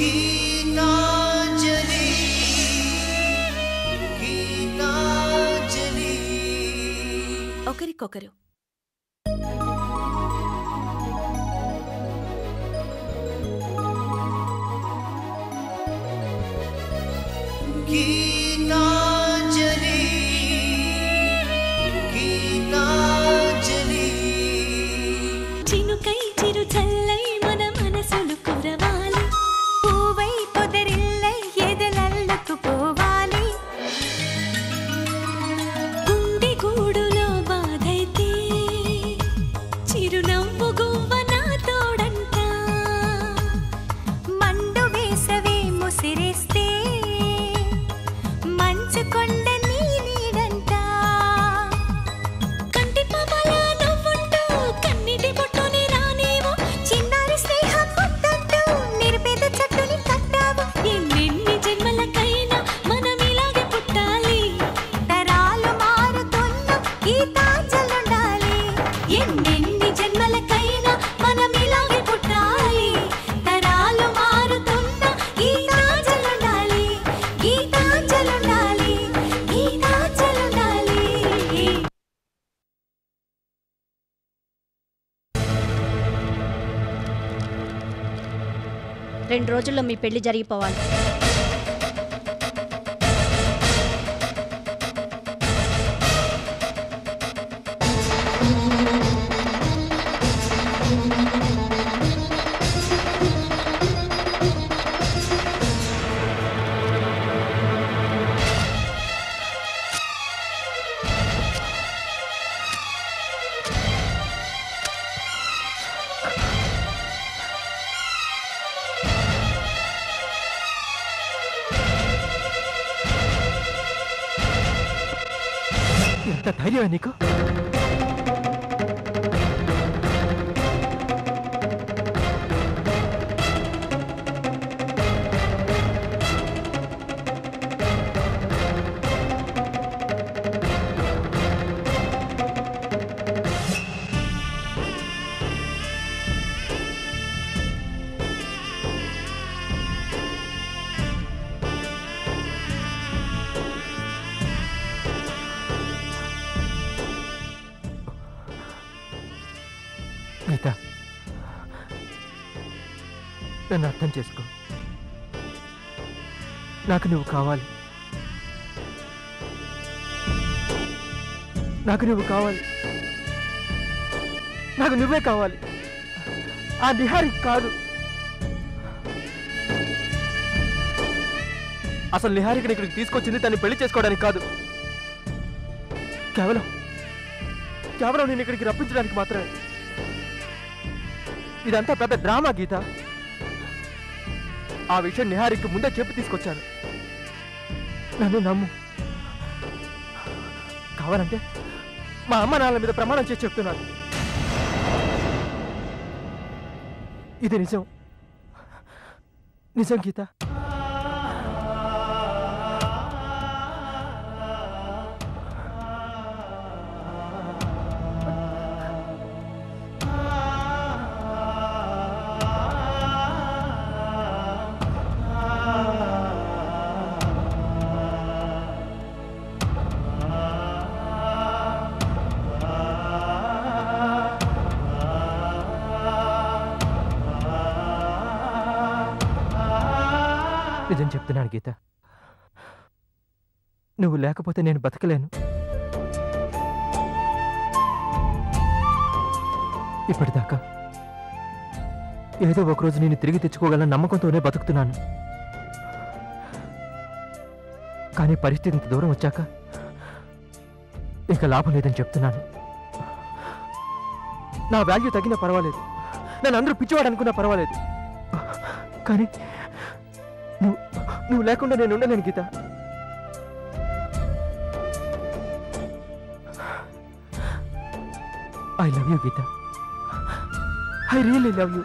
గీతాంజలి గీతాంజలి ఒకరికొకరు గీతాంజలి గీతాంజలి చినుకై చిరు చల్లై మన మనసులు కురవాలి పూవై పొదరిల్లై ఎదలల్లకు పోవాలి గుండె గూడులో బాధైతే చిరునవ్వు గువ్వ నా తోడంట మండు వేసవే ముసిరేస్తే మంచు కొండ నీ నీడంట కంటి పాపలా నవ్వుంటూ కన్నిటి బొట్టుని రానేమో చిన్నారి స్నేహం ముద్దంటూ నిరుపేద చెట్టుని కట్టావు ఎన్నెన్ని జన్మలకైనా మనం ఇలాగే పుట్టాలి తరాలు మారుతున్న గీతాంజలుండాలి ఎన్నెన్ని జన్మలకైనా మనం ఇలాగే పుట్టాలి తరాలు మారుతున్న గీతాంజలుండాలి గీతాంజలుండాలి గీతాంజలుండాలి 2 రోజుల్లో మీ పెళ్లి జరిగిపోవాలి. ఎంత ధైర్యమే నీకు? గీత, నన్ను అర్థం చేసుకో. నాకు నువ్వు కావాలి. నాకు నువ్వు కావాలి. నాకు నువ్వే కావాలి. ఆ నిహారి కాదు. అసలు నిహారికి ఇక్కడికి తీసుకొచ్చింది తను పెళ్లి చేసుకోవడానికి కాదు. కేవలం నేను ఇక్కడికి రప్పించడానికి మాత్రమే. ఇదంతా పెద్ద డ్రామా గీత. ఆ విషయం నిహారికి ముందే చెప్పి తీసుకొచ్చాను. నన్ను నమ్ము. కావాలంటే మా అమ్మ నాన్నల మీద ప్రమాణం చేసి చెప్తున్నాను. ఇది నిజం. నిజం గీత. నిజం చెప్తున్నాను గీత. నువ్వు లేకపోతే నేను బతకలేను. ఇప్పటిదాకా ఏదో ఒకరోజు నేను తిరిగి తెచ్చుకోగలన నమ్మకంతోనే బతుకుతున్నాను. కానీ పరిస్థితి ఇంత దూరం వచ్చాక ఇంకా లాభం లేదని చెప్తున్నాను. నా వాల్యూ తగ్గినా పర్వాలేదు, నన్ను అందరూ పిచ్చివాడు అనుకున్నా పర్వాలేదు, కానీ నువ్వు లేకుండా నేను ఉండలేను Geeta. I love you Geeta. I really love you.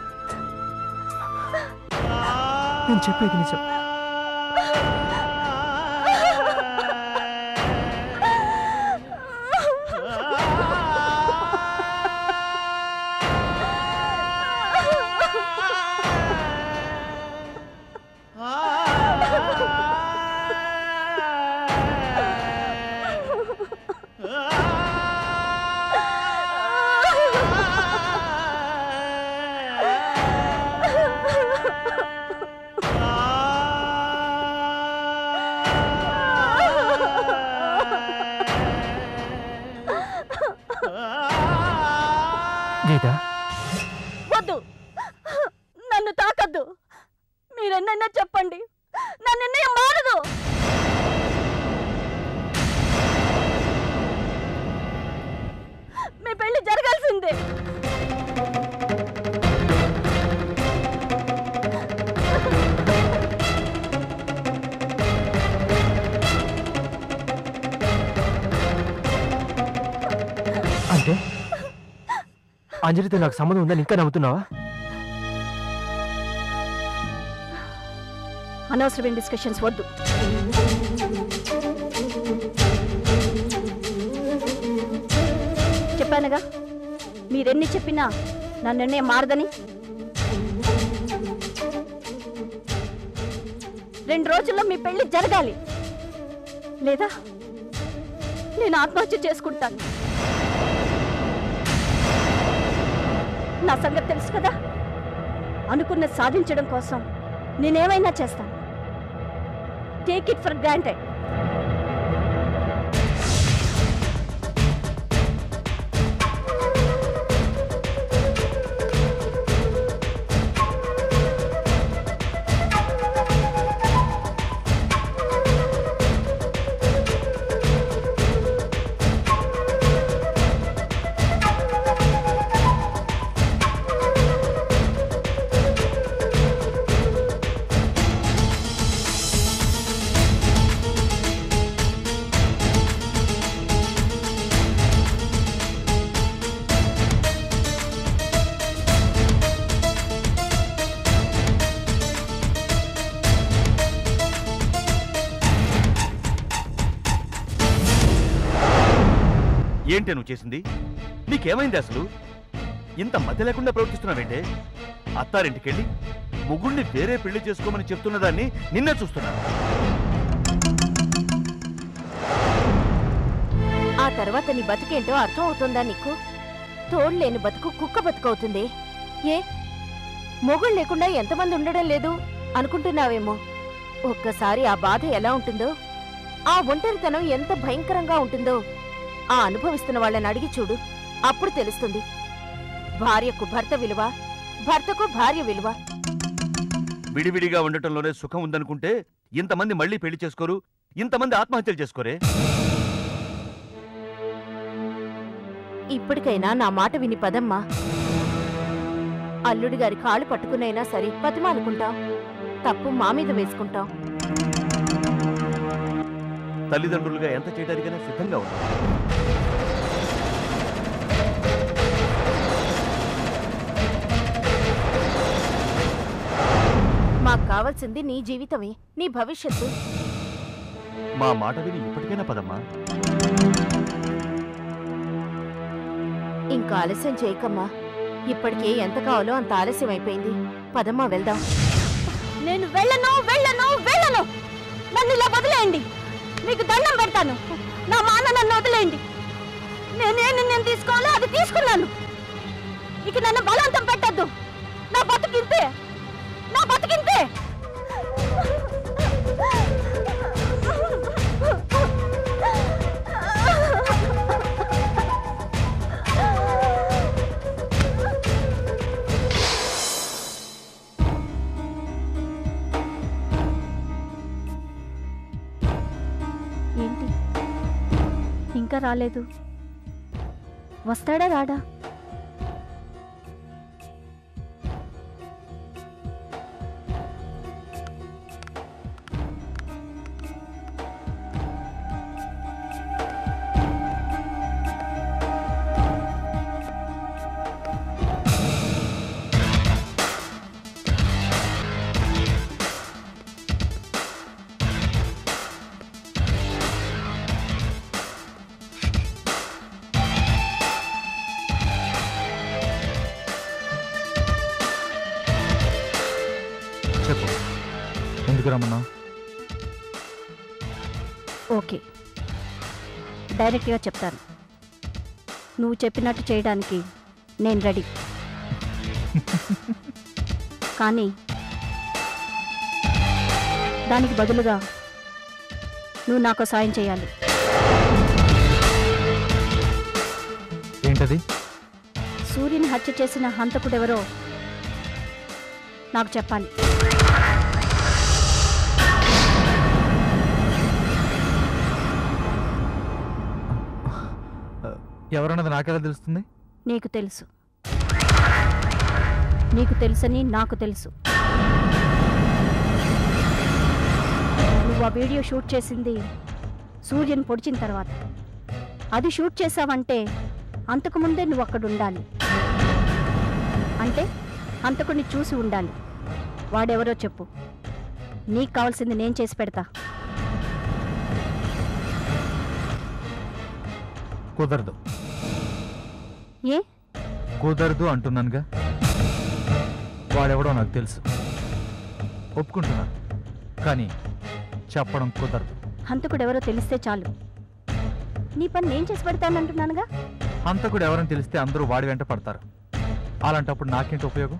నేను చెప్పేది నిజం. గీత వద్దు, నన్ను తాకద్దు. మీరెన్నైనా చెప్పండి, నా నిర్ణయం మారదు. మీ పెళ్లి జరగాల్సిందే. అంటే అంజలితో నాకు సంబంధం ఉందని ఇంకా నమ్ముతున్నావా? అనవసరమైన డిస్కషన్స్ వద్దు. చెప్పానుగా, మీరెన్ని చెప్పినా నా నిర్ణయం మారదని. 2 రోజుల్లో మీ పెళ్లి జరగాలి, లేదా నేను ఆత్మహత్య చేసుకుంటాను. నా సంగతి తెలుసు కదా. అనుకున్నది సాధించడం కోసం నేనేమైనా చేస్తాను. Take it for granted. ఏంటే నువ్వు చేసింది? నీకేమైంది అసలు? ఇంత మధ్య లేకుండా ప్రవర్తిస్తున్నావేంటే? అత్తారింటికెళ్ళి ముగ్గురిని వేరే పెళ్లి చేసుకోమని చెప్తున్నదాన్ని నిన్నే చూస్తున్నాను. ఆ తర్వాత నీ బతుకేంటో అర్థం అవుతుందా నీకు? తోడులేని బతుకు కుక్క బతుకవుతుంది. ఏ మొగుడు లేకుండా ఎంతమంది ఉండడం లేదు అనుకుంటున్నావేమో. ఒక్కసారి ఆ బాధ ఎలా ఉంటుందో, ఆ ఒంటరితనం ఎంత భయంకరంగా ఉంటుందో ఆ అనుభవిస్తున్న వాళ్ళని అడిగి చూడు. అప్పుడు తెలుస్తుంది భార్యకు భర్త విలువ, భర్తకు భార్య విలువ. విడివిడిగా ఉండటంలోనే సుఖం ఉందనుకుంటే ఇంతమంది మళ్ళీ పెళ్లి చేసుకోరు, ఇంతమంది ఆత్మహత్యలు చేసుకోరే? ఇప్పటికైనా నా మాట విని పదమ్మా. అల్లుడి గారి కాళ్ళు పట్టుకునైనా సరే బతిమాలుకుంటాం, తప్పు మా మీద వేసుకుంటాం. తల్లిదండ్రులుగా ఎంత చేయడానికైనా సిద్ధంగా ఉన్నాం. మాకు కావాల్సింది నీ జీవితమే, నీ భవిష్యత్తు. మా మాట విని ఇప్పటికైనా పదమ్మా. ఇంకా ఆలస్యం చేయకమ్మా. ఇప్పటికే ఎంత కావాలో అంత ఆలస్యం అయిపోయింది. పదమ్మా వెళ్దాం. నేను వెళ్ళను వెళ్ళను వెళ్ళను. నన్ను ఇలా వదిలేయండి, మీకు దండం పెడతాను. నా మాన నన్ను వదిలేయండి. నేనే నిర్ణయం తీసుకోవాలో అది తీసుకున్నాను. ఇక నన్ను బలవంతం పెట్టద్దు. నా బతుకింతే, నా బతుకింతే. ఏంటి ఇంకా రాలేదు? వస్తాడా రాడా? చెప్పు, ఎందుకు రమ్మన్నా? ఓకే, డైరెక్ట్గా చెప్తాను. నువ్వు చెప్పినట్టు చేయడానికి నేను రెడీ. కానీ దానికి బదులుగా నువ్వు నాకు సాయం చేయాలి. ఏంటది? సూర్యుని హత్య చేసిన హంతకుడెవరో నాకు చెప్పాలి. ఎవరన్నది నాకెలా తెలుస్తుంది? నీకు తెలుసు. నీకు తెలుసని నాకు తెలుసు. నువ్వు ఆ వీడియో షూట్ చేసింది సూర్యుని పొడిచిన తర్వాత. అది షూట్ చేసావంటే అంతకుముందే నువ్వు అక్కడ ఉండాలి. అంటే అంతకుని చూసి ఉండాలి. వాడెవరో చెప్పు. నీకు కావాల్సింది నేను చేసి పెడతా. కుదరదు. ఏ కుదరదు అంటున్నానుగా. వాడెవడో నాకు తెలుసు, ఒప్పుకుంటున్నాను, కానీ చెప్పడం కుదరదు. హంతకుడెవరో తెలిస్తే చాలు. నీ పని నేను చేసి పెడతానంటున్నానుగా. హంతకుడు ఎవరని తెలిస్తే అందరూ వాడి వెంట పడతారు. అలాంటప్పుడు నాకేంటి ఉపయోగం?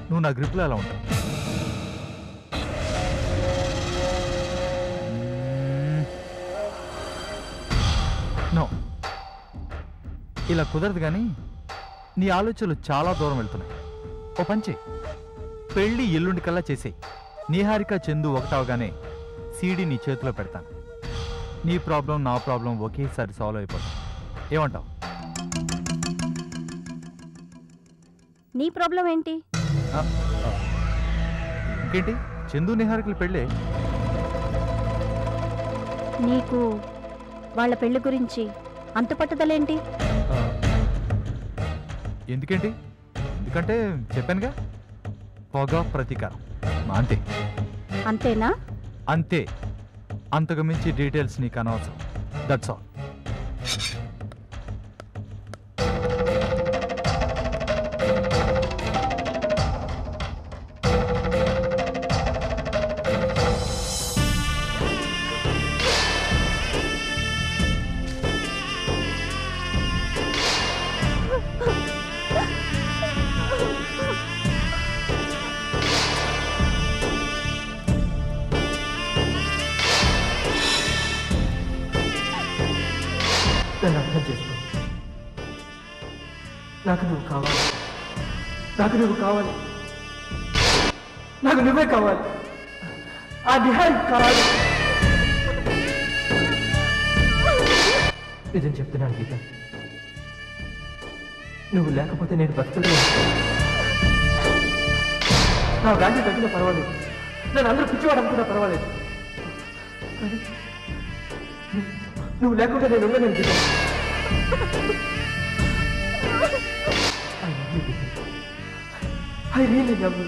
నువ్వు నా గ్రిప్లో ఎలా ఉంటావు? నో, ఇలా కుదరదు. కానీ నీ ఆలోచనలు చాలా దూరం వెళ్తున్నాయి. ఓ పంచే, పెళ్ళి ఎల్లుండి కల్లా చేసేయి. నీహారిక చందు ఒకటవగానే సీడీ నీ చేతిలో పెడతాను. నీ ప్రాబ్లం నా ప్రాబ్లం ఒకేసారి సాల్వ్ అయిపోతాం. ఏమంటావు? నీ ప్రాబ్లం ఏంటి? ఇంకేంటి, చందు నిహారికలు పెళ్ళే. నీకు వాళ్ళ పెళ్లి గురించి అంత పట్టుదలేంటి? ఎందుకంటే చెప్పానుగా, పొగ ప్రతీకారం. అంతే. అంతేనా? అంతే. అంతకు మించి డీటెయిల్స్ నీకు అనవసరం. That's all. నన్ను అర్థం చేసుకో. నాకు నువ్వు కావాలి. నాకు నువ్వు కావాలి. నాకు నువ్వే కావాలి. ఆ నిహారిక కావాలి. నిజం చెప్తున్నాను గీత, నువ్వు లేకపోతే నేను బతకలేను. నా వ్యాధి తగ్గినా పర్వాలేదు, నన్ను అందరూ పిచ్చివాడు అనుకున్నా పర్వాలేదు, కానీ నువ్వు లేకుండా నేను ఉండలేను గీత. I really love you.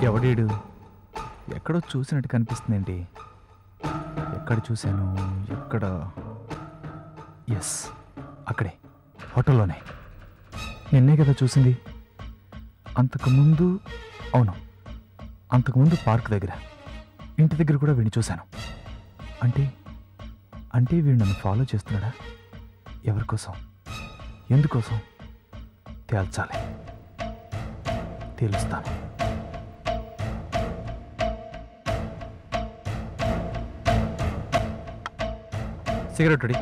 ఎవడీడు? ఎక్కడో చూసినట్టు కనిపిస్తుందేంటి? ఎక్కడ చూశాను? ఎక్కడ? ఎస్, అక్కడే, హోటల్లోనే. నిన్నే కదా చూసింది. అంతకుముందు అవును, అంతకుముందు పార్క్ దగ్గర, ఇంటి దగ్గర కూడా వీడిని చూశాను. అంటే అంటే వీడు నన్ను ఫాలో చేస్తున్నాడా? ఎవరి కోసం, ఎందుకోసం తేల్చాలి. తెలుస్తాను. Cigarette ready.